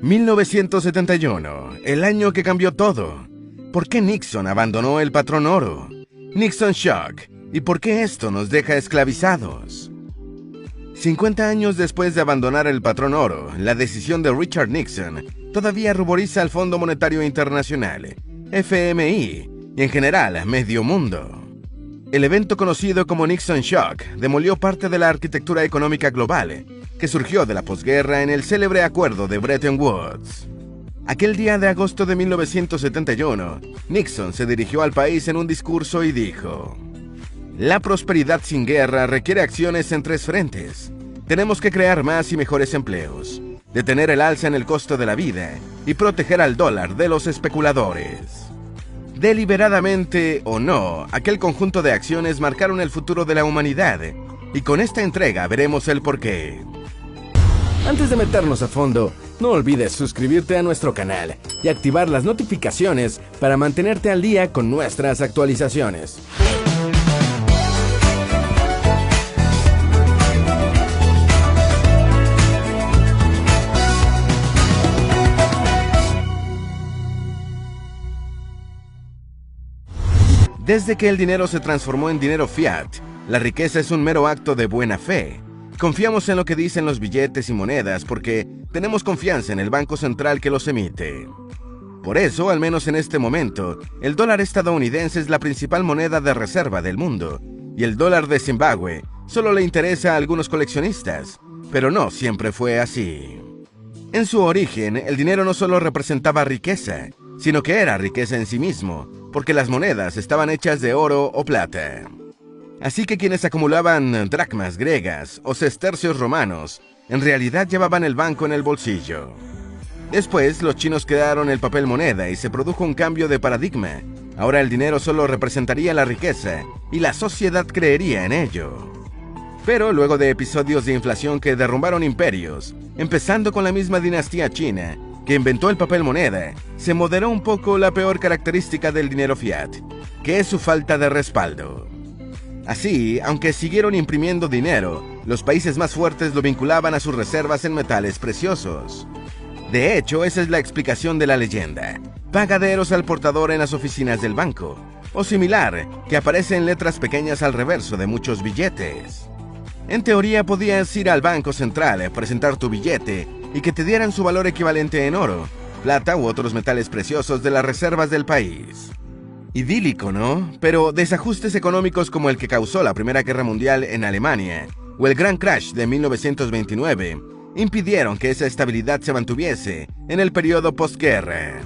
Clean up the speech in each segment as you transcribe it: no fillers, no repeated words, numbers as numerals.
1971, el año que cambió todo. ¿Por qué Nixon abandonó el patrón oro? Nixon Shock. ¿Y por qué esto nos deja esclavizados? 50 años después de abandonar el patrón oro, la decisión de Richard Nixon todavía ruboriza al Fondo Monetario Internacional, FMI, y en general a medio mundo. El evento conocido como Nixon Shock demolió parte de la arquitectura económica global que surgió de la posguerra en el célebre acuerdo de Bretton Woods. Aquel día de agosto de 1971, Nixon se dirigió al país en un discurso y dijo: "La prosperidad sin guerra requiere acciones en 3 frentes. Tenemos que crear más y mejores empleos, detener el alza en el costo de la vida y proteger al dólar de los especuladores". Deliberadamente o no, aquel conjunto de acciones marcaron el futuro de la humanidad, y con esta entrega veremos el porqué. Antes de meternos a fondo, no olvides suscribirte a nuestro canal y activar las notificaciones para mantenerte al día con nuestras actualizaciones. Desde que el dinero se transformó en dinero fiat, la riqueza es un mero acto de buena fe. Confiamos en lo que dicen los billetes y monedas porque tenemos confianza en el Banco Central que los emite. Por eso, al menos en este momento, el dólar estadounidense es la principal moneda de reserva del mundo, y el dólar de Zimbabue solo le interesa a algunos coleccionistas, pero no siempre fue así. En su origen, el dinero no solo representaba riqueza, sino que era riqueza en sí mismo, porque las monedas estaban hechas de oro o plata. Así que quienes acumulaban dracmas griegas o sestercios romanos, en realidad llevaban el banco en el bolsillo. Después, los chinos crearon el papel moneda y se produjo un cambio de paradigma. Ahora el dinero solo representaría la riqueza y la sociedad creería en ello. Pero luego de episodios de inflación que derrumbaron imperios, empezando con la misma dinastía china, que inventó el papel moneda, se moderó un poco la peor característica del dinero fiat, que es su falta de respaldo. Así, aunque siguieron imprimiendo dinero, los países más fuertes lo vinculaban a sus reservas en metales preciosos. De hecho, esa es la explicación de la leyenda: pagaderos al portador en las oficinas del banco, o similar, que aparece en letras pequeñas al reverso de muchos billetes. En teoría podías ir al Banco Central, presentar tu billete y que te dieran su valor equivalente en oro, plata u otros metales preciosos de las reservas del país. Idílico, ¿no? Pero desajustes económicos como el que causó la Primera Guerra Mundial en Alemania o el Gran Crash de 1929 impidieron que esa estabilidad se mantuviese en el periodo posguerra.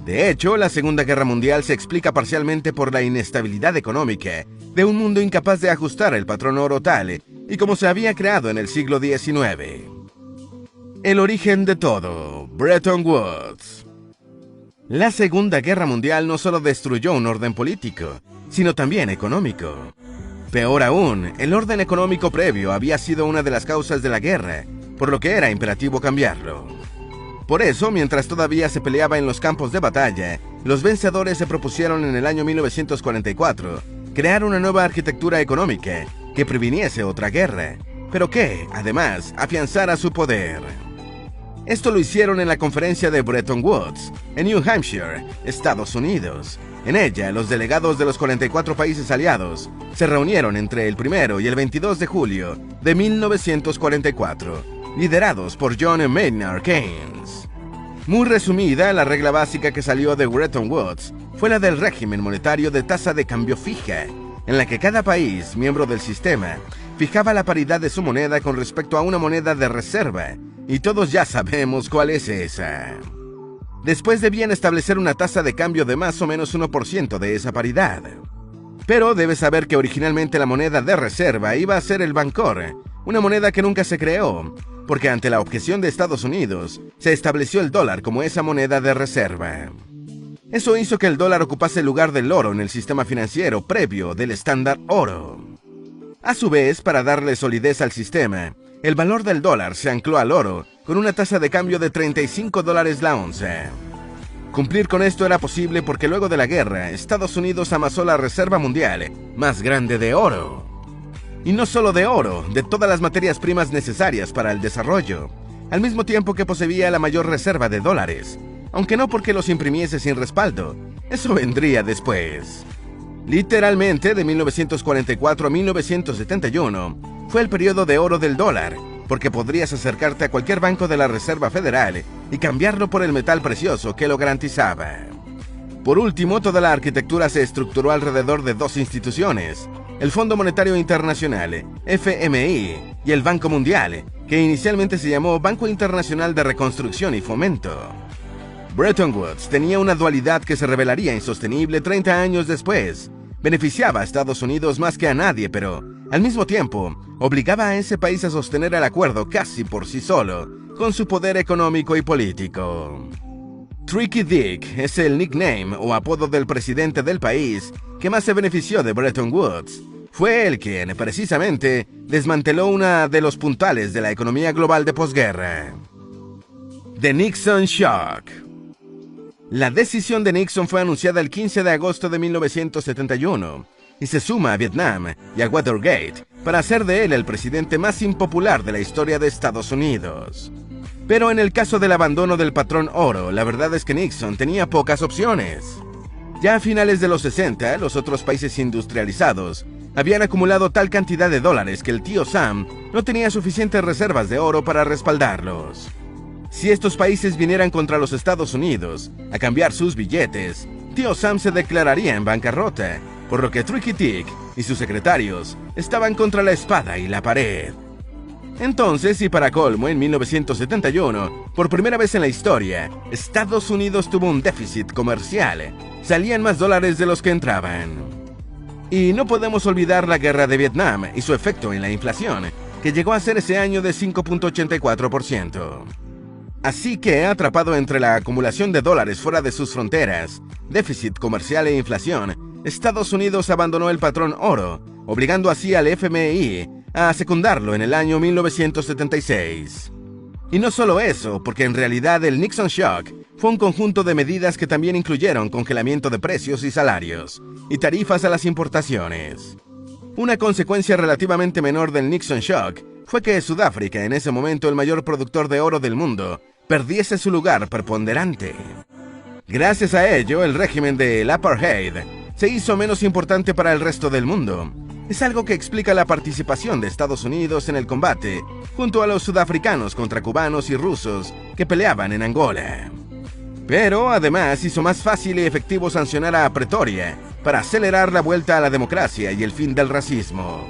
De hecho, la Segunda Guerra Mundial se explica parcialmente por la inestabilidad económica de un mundo incapaz de ajustar el patrón oro tal y como se había creado en el siglo XIX. El origen de todo: Bretton Woods. La Segunda Guerra Mundial no solo destruyó un orden político, sino también económico. Peor aún, el orden económico previo había sido una de las causas de la guerra, por lo que era imperativo cambiarlo. Por eso, mientras todavía se peleaba en los campos de batalla, los vencedores se propusieron en el año 1944 crear una nueva arquitectura económica que previniese otra guerra, pero que, además, afianzara su poder. Esto lo hicieron en la conferencia de Bretton Woods, en New Hampshire, Estados Unidos. En ella, los delegados de los 44 países aliados se reunieron entre el 1 y el 22 de julio de 1944, liderados por John Maynard Keynes. Muy resumida, la regla básica que salió de Bretton Woods fue la del régimen monetario de tasa de cambio fija, en la que cada país, miembro del sistema, fijaba la paridad de su moneda con respecto a una moneda de reserva, y todos ya sabemos cuál es esa. Después debían establecer una tasa de cambio de más o menos 1% de esa paridad. Pero debes saber que originalmente la moneda de reserva iba a ser el Bancor, una moneda que nunca se creó, porque ante la objeción de Estados Unidos, se estableció el dólar como esa moneda de reserva. Eso hizo que el dólar ocupase el lugar del oro en el sistema financiero previo del estándar oro. A su vez, para darle solidez al sistema, el valor del dólar se ancló al oro con una tasa de cambio de $35 la onza. Cumplir con esto era posible porque luego de la guerra, Estados Unidos amasó la reserva mundial más grande de oro. Y no solo de oro, de todas las materias primas necesarias para el desarrollo, al mismo tiempo que poseía la mayor reserva de dólares, aunque no porque los imprimiese sin respaldo, eso vendría después. Literalmente, de 1944 a 1971, fue el periodo de oro del dólar, porque podrías acercarte a cualquier banco de la Reserva Federal y cambiarlo por el metal precioso que lo garantizaba. Por último, toda la arquitectura se estructuró alrededor de dos instituciones, el Fondo Monetario Internacional, FMI, y el Banco Mundial, que inicialmente se llamó Banco Internacional de Reconstrucción y Fomento. Bretton Woods tenía una dualidad que se revelaría insostenible 30 años después. Beneficiaba a Estados Unidos más que a nadie, pero, al mismo tiempo, obligaba a ese país a sostener el acuerdo casi por sí solo, con su poder económico y político. Tricky Dick es el nickname o apodo del presidente del país que más se benefició de Bretton Woods. Fue él quien, precisamente, desmanteló una de los puntales de la economía global de posguerra. The Nixon Shock. La decisión de Nixon fue anunciada el 15 de agosto de 1971 y se suma a Vietnam y a Watergate para hacer de él el presidente más impopular de la historia de Estados Unidos. Pero en el caso del abandono del patrón oro, la verdad es que Nixon tenía pocas opciones. Ya a finales de los 60, los otros países industrializados habían acumulado tal cantidad de dólares que el tío Sam no tenía suficientes reservas de oro para respaldarlos. Si estos países vinieran contra los Estados Unidos a cambiar sus billetes, tío Sam se declararía en bancarrota, por lo que Tricky Dick y sus secretarios estaban contra la espada y la pared. Entonces, y para colmo, en 1971, por primera vez en la historia, Estados Unidos tuvo un déficit comercial. Salían más dólares de los que entraban. Y no podemos olvidar la guerra de Vietnam y su efecto en la inflación, que llegó a ser ese año de 5.84%. Así que, atrapado entre la acumulación de dólares fuera de sus fronteras, déficit comercial e inflación, Estados Unidos abandonó el patrón oro, obligando así al FMI a secundarlo en el año 1976. Y no solo eso, porque en realidad el Nixon Shock fue un conjunto de medidas que también incluyeron congelamiento de precios y salarios, y tarifas a las importaciones. Una consecuencia relativamente menor del Nixon Shock fue que Sudáfrica, en ese momento el mayor productor de oro del mundo, perdiese su lugar preponderante. Gracias a ello, el régimen del apartheid se hizo menos importante para el resto del mundo. Es algo que explica la participación de Estados Unidos en el combate, junto a los sudafricanos contra cubanos y rusos que peleaban en Angola. Pero además hizo más fácil y efectivo sancionar a Pretoria para acelerar la vuelta a la democracia y el fin del racismo.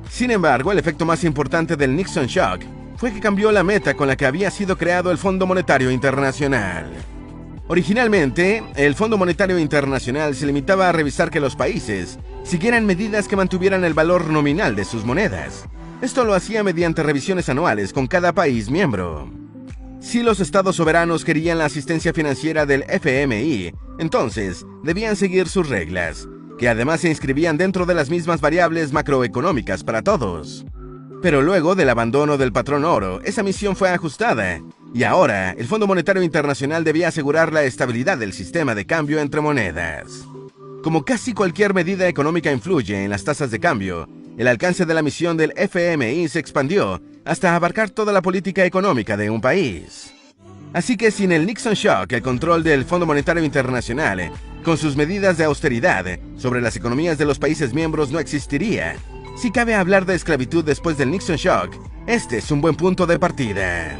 Sin embargo, el efecto más importante del Nixon Shock fue que cambió la meta con la que había sido creado el Fondo Monetario Internacional. Originalmente, el Fondo Monetario Internacional se limitaba a revisar que los países siguieran medidas que mantuvieran el valor nominal de sus monedas. Esto lo hacía mediante revisiones anuales con cada país miembro. Si los estados soberanos querían la asistencia financiera del FMI, entonces debían seguir sus reglas, que además se inscribían dentro de las mismas variables macroeconómicas para todos. Pero luego del abandono del patrón oro, esa misión fue ajustada, y ahora el Fondo Monetario Internacional debía asegurar la estabilidad del sistema de cambio entre monedas. Como casi cualquier medida económica influye en las tasas de cambio, el alcance de la misión del FMI se expandió hasta abarcar toda la política económica de un país. Así que sin el Nixon Shock, el control del Fondo Monetario Internacional, con sus medidas de austeridad sobre las economías de los países miembros, no existiría. Si cabe hablar de esclavitud después del Nixon Shock, este es un buen punto de partida.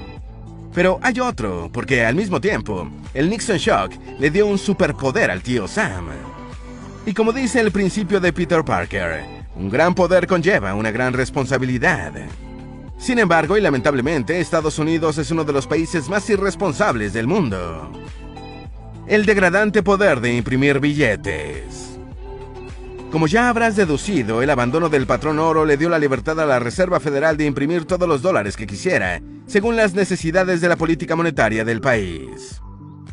Pero hay otro, porque al mismo tiempo, el Nixon Shock le dio un superpoder al tío Sam. Y como dice el principio de Peter Parker, un gran poder conlleva una gran responsabilidad. Sin embargo, y lamentablemente, Estados Unidos es uno de los países más irresponsables del mundo. El degradante poder de imprimir billetes. Como ya habrás deducido, el abandono del patrón oro le dio la libertad a la Reserva Federal de imprimir todos los dólares que quisiera, según las necesidades de la política monetaria del país.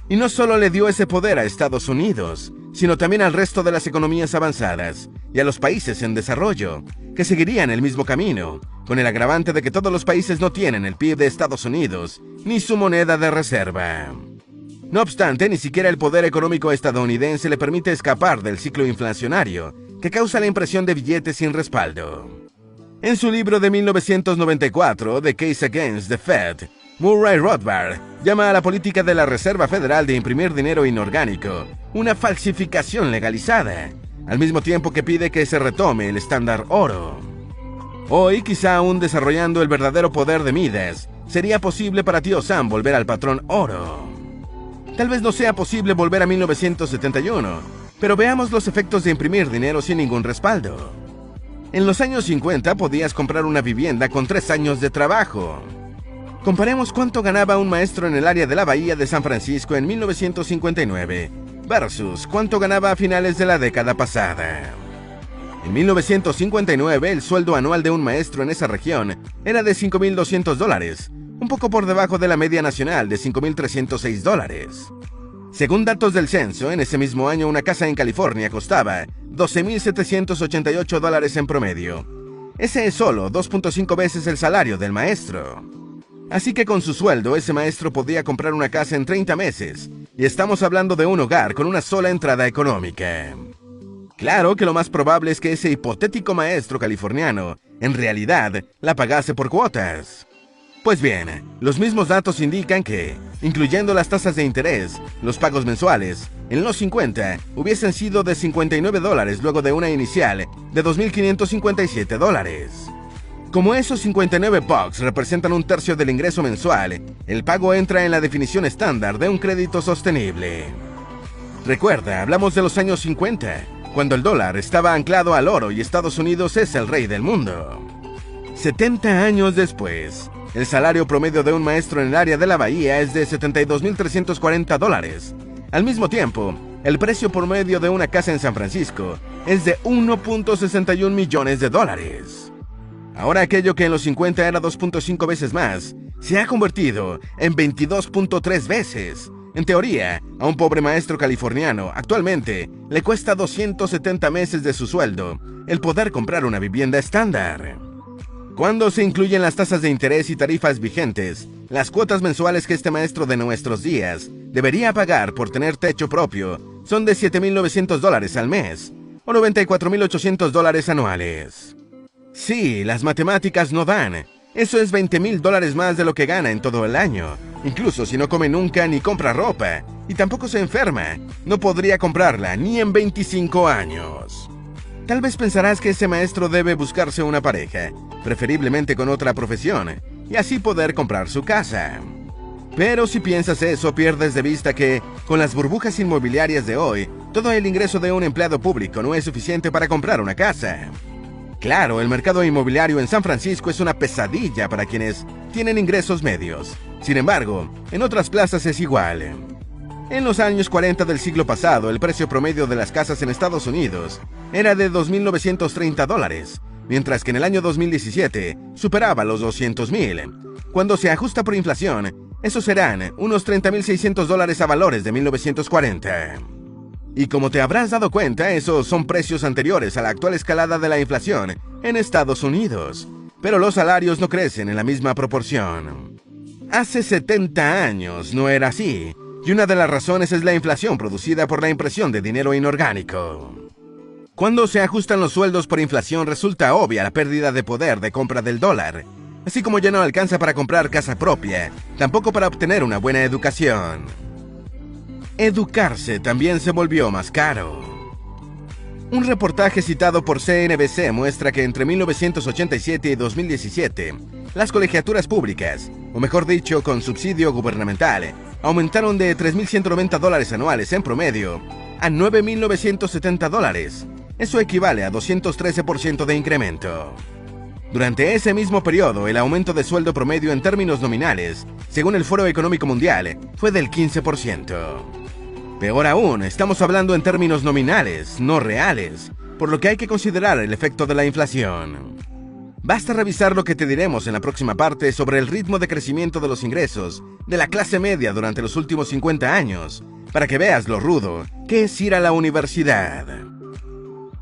Y no solo le dio ese poder a Estados Unidos, sino también al resto de las economías avanzadas y a los países en desarrollo, que seguirían el mismo camino, con el agravante de que todos los países no tienen el PIB de Estados Unidos, ni su moneda de reserva. No obstante, ni siquiera el poder económico estadounidense le permite escapar del ciclo inflacionario, que causa la impresión de billetes sin respaldo. En su libro de 1994, The Case Against the Fed, Murray Rothbard llama a la política de la Reserva Federal de imprimir dinero inorgánico una falsificación legalizada, al mismo tiempo que pide que se retome el estándar oro. Hoy, quizá aún desarrollando el verdadero poder de Midas, sería posible para Tío Sam volver al patrón oro. Tal vez no sea posible volver a 1971, pero veamos los efectos de imprimir dinero sin ningún respaldo. En los años 50 podías comprar una vivienda con 3 años de trabajo. Comparemos cuánto ganaba un maestro en el área de la Bahía de San Francisco en 1959 versus cuánto ganaba a finales de la década pasada. En 1959, el sueldo anual de un maestro en esa región era de $5,200, un poco por debajo de la media nacional de $5,306. Según datos del censo, en ese mismo año una casa en California costaba $12,788 en promedio. Ese es solo 2.5 veces el salario del maestro. Así que con su sueldo, ese maestro podía comprar una casa en 30 meses, y estamos hablando de un hogar con una sola entrada económica. Claro que lo más probable es que ese hipotético maestro californiano, en realidad, la pagase por cuotas. Pues bien, los mismos datos indican que, incluyendo las tasas de interés, los pagos mensuales, en los 50 hubiesen sido de $59 luego de una inicial de $2,557. Como esos 59 bucks representan un tercio del ingreso mensual, el pago entra en la definición estándar de un crédito sostenible. Recuerda, hablamos de los años 50, cuando el dólar estaba anclado al oro y Estados Unidos es el rey del mundo. 70 años después, el salario promedio de un maestro en el área de la Bahía es de $72,340. Al mismo tiempo, el precio promedio de una casa en San Francisco es de $1.61 millones. Ahora aquello que en los 50 era 2.5 veces más, se ha convertido en 22.3 veces. En teoría, a un pobre maestro californiano actualmente le cuesta 270 meses de su sueldo el poder comprar una vivienda estándar. Cuando se incluyen las tasas de interés y tarifas vigentes, las cuotas mensuales que este maestro de nuestros días debería pagar por tener techo propio son de $7,900 al mes o $94,800 anuales. Sí, las matemáticas no dan. Eso es $20,000 más de lo que gana en todo el año. Incluso si no come nunca ni compra ropa, y tampoco se enferma, no podría comprarla ni en 25 años. Tal vez pensarás que ese maestro debe buscarse una pareja, preferiblemente con otra profesión, y así poder comprar su casa. Pero si piensas eso, pierdes de vista que, con las burbujas inmobiliarias de hoy, todo el ingreso de un empleado público no es suficiente para comprar una casa. Claro, el mercado inmobiliario en San Francisco es una pesadilla para quienes tienen ingresos medios. Sin embargo, en otras plazas es igual. En los años 40 del siglo pasado, el precio promedio de las casas en Estados Unidos era de $2,930, mientras que en el año 2017 superaba los $200,000. Cuando se ajusta por inflación, esos serán unos $30,600 a valores de 1940. Y como te habrás dado cuenta, esos son precios anteriores a la actual escalada de la inflación en Estados Unidos, pero los salarios no crecen en la misma proporción. Hace 70 años no era así, y una de las razones es la inflación producida por la impresión de dinero inorgánico. Cuando se ajustan los sueldos por inflación, resulta obvia la pérdida de poder de compra del dólar, así como ya no alcanza para comprar casa propia, tampoco para obtener una buena educación. Educarse también se volvió más caro. Un reportaje citado por CNBC muestra que entre 1987 y 2017, las colegiaturas públicas, o mejor dicho, con subsidio gubernamental, aumentaron de $3,190 anuales en promedio a $9,970. Eso equivale a 213% de incremento. Durante ese mismo periodo, el aumento de sueldo promedio en términos nominales, según el Foro Económico Mundial, fue del 15%. Peor aún, estamos hablando en términos nominales, no reales, por lo que hay que considerar el efecto de la inflación. Basta revisar lo que te diremos en la próxima parte sobre el ritmo de crecimiento de los ingresos de la clase media durante los últimos 50 años, para que veas lo rudo que es ir a la universidad.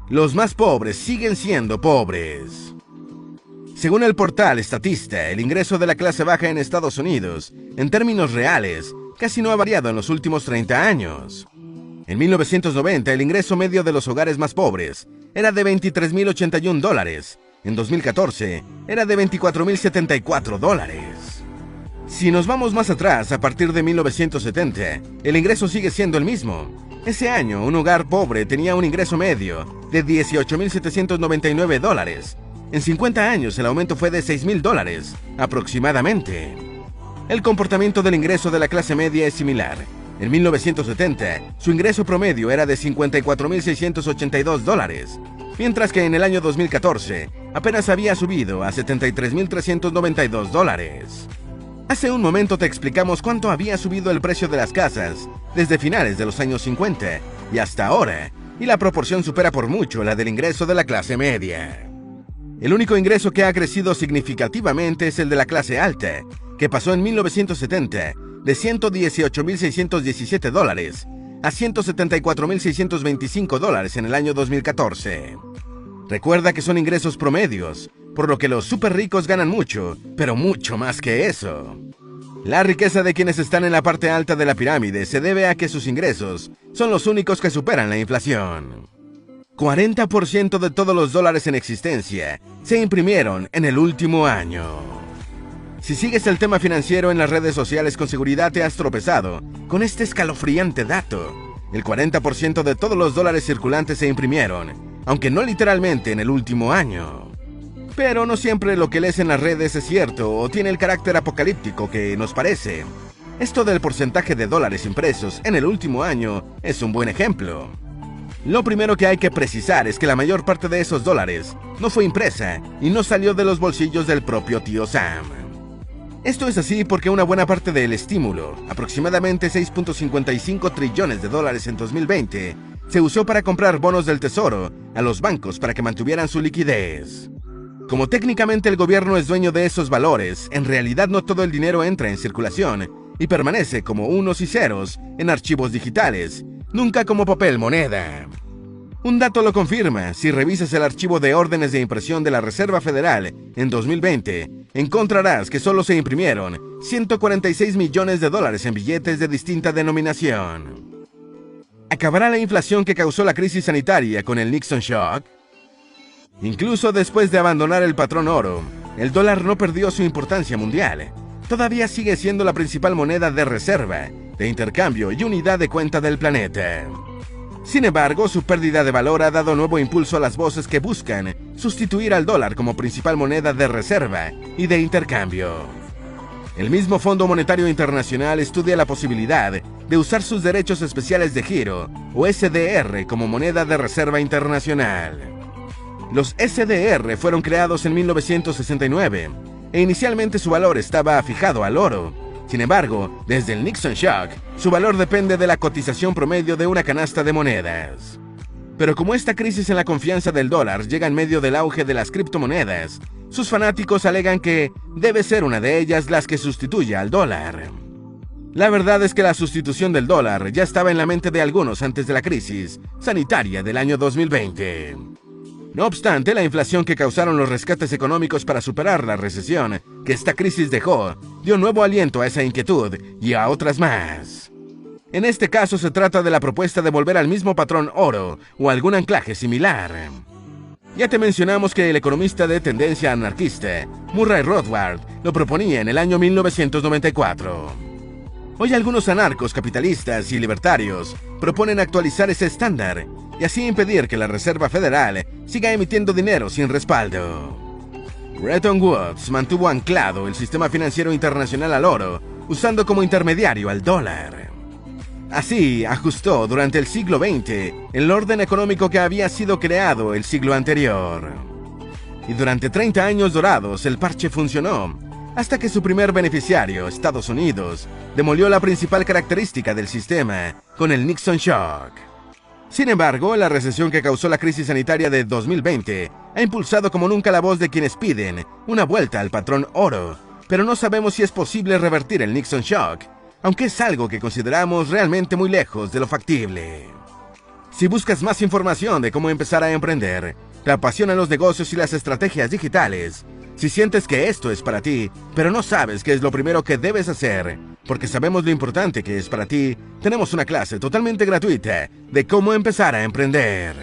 Los más pobres siguen siendo pobres. Según el portal Statista, el ingreso de la clase baja en Estados Unidos, en términos reales, casi no ha variado en los últimos 30 años. En 1990, el ingreso medio de los hogares más pobres era de $23,081. En 2014, era de $24,074. Si nos vamos más atrás, a partir de 1970, el ingreso sigue siendo el mismo. Ese año, un hogar pobre tenía un ingreso medio de $18,799. En 50 años, el aumento fue de $6,000, aproximadamente. El comportamiento del ingreso de la clase media es similar. En 1970, su ingreso promedio era de $54,682, mientras que en el año 2014 apenas había subido a $73,392. Hace un momento te explicamos cuánto había subido el precio de las casas desde finales de los años 50 y hasta ahora, y la proporción supera por mucho la del ingreso de la clase media. El único ingreso que ha crecido significativamente es el de la clase alta, que pasó en 1970 de $118,617 a $174,625 en el año 2014. Recuerda que son ingresos promedios, por lo que los súper ricos ganan mucho, pero mucho más que eso. La riqueza de quienes están en la parte alta de la pirámide se debe a que sus ingresos son los únicos que superan la inflación. 40% de todos los dólares en existencia se imprimieron en el último año. Si sigues el tema financiero en las redes sociales, con seguridad te has tropezado con este escalofriante dato. El 40% de todos los dólares circulantes se imprimieron, aunque no literalmente en el último año. Pero no siempre lo que lees en las redes es cierto o tiene el carácter apocalíptico que nos parece. Esto del porcentaje de dólares impresos en el último año es un buen ejemplo. Lo primero que hay que precisar es que la mayor parte de esos dólares no fue impresa y no salió de los bolsillos del propio tío Sam. Esto es así porque una buena parte del estímulo, aproximadamente $6.55 trillones en 2020, se usó para comprar bonos del tesoro a los bancos para que mantuvieran su liquidez. Como técnicamente el gobierno es dueño de esos valores, en realidad no todo el dinero entra en circulación y permanece como unos y ceros en archivos digitales, nunca como papel moneda. Un dato lo confirma: si revisas el archivo de órdenes de impresión de la Reserva Federal en 2020, encontrarás que solo se imprimieron $146 millones en billetes de distinta denominación. ¿Acabará la inflación que causó la crisis sanitaria con el Nixon Shock? Incluso después de abandonar el patrón oro, el dólar no perdió su importancia mundial. Todavía sigue siendo la principal moneda de reserva, de intercambio y unidad de cuenta del planeta. Sin embargo, su pérdida de valor ha dado nuevo impulso a las voces que buscan sustituir al dólar como principal moneda de reserva y de intercambio. El mismo Fondo Monetario Internacional estudia la posibilidad de usar sus derechos especiales de giro, o SDR, como moneda de reserva internacional. Los SDR fueron creados en 1969 e inicialmente su valor estaba fijado al oro. Sin embargo, desde el Nixon Shock, su valor depende de la cotización promedio de una canasta de monedas. Pero como esta crisis en la confianza del dólar llega en medio del auge de las criptomonedas, sus fanáticos alegan que debe ser una de ellas las que sustituya al dólar. La verdad es que la sustitución del dólar ya estaba en la mente de algunos antes de la crisis sanitaria del año 2020. No obstante, la inflación que causaron los rescates económicos para superar la recesión que esta crisis dejó, dio nuevo aliento a esa inquietud y a otras más. En este caso se trata de la propuesta de volver al mismo patrón oro o algún anclaje similar. Ya te mencionamos que el economista de tendencia anarquista, Murray Rothbard, lo proponía en el año 1994. Hoy algunos anarcos capitalistas y libertarios proponen actualizar ese estándar y así impedir que la Reserva Federal siga emitiendo dinero sin respaldo. Bretton Woods mantuvo anclado el sistema financiero internacional al oro, usando como intermediario al dólar. Así ajustó durante el siglo XX el orden económico que había sido creado el siglo anterior. Y durante 30 años dorados el parche funcionó, hasta que su primer beneficiario, Estados Unidos, demolió la principal característica del sistema con el Nixon Shock. Sin embargo, la recesión que causó la crisis sanitaria de 2020 ha impulsado como nunca la voz de quienes piden una vuelta al patrón oro, pero no sabemos si es posible revertir el Nixon Shock, aunque es algo que consideramos realmente muy lejos de lo factible. Si buscas más información de cómo empezar a emprender, te apasionan los negocios y las estrategias digitales, si sientes que esto es para ti, pero no sabes qué es lo primero que debes hacer, porque sabemos lo importante que es para ti, tenemos una clase totalmente gratuita de cómo empezar a emprender.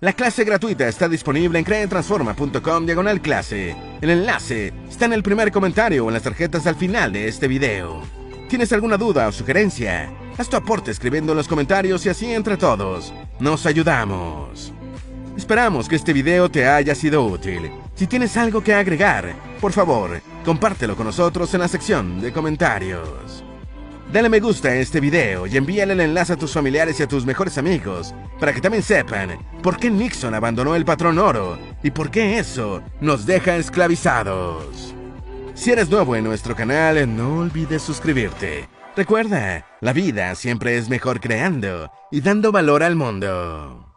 La clase gratuita está disponible en creatransforma.com/clase. El enlace está en el primer comentario o en las tarjetas al final de este video. ¿Tienes alguna duda o sugerencia? Haz tu aporte escribiendo en los comentarios y así entre todos nos ayudamos. Esperamos que este video te haya sido útil. Si tienes algo que agregar, por favor, compártelo con nosotros en la sección de comentarios. Dale me gusta a este video y envíale el enlace a tus familiares y a tus mejores amigos para que también sepan por qué Nixon abandonó el patrón oro y por qué eso nos deja esclavizados. Si eres nuevo en nuestro canal, no olvides suscribirte. Recuerda, la vida siempre es mejor creando y dando valor al mundo.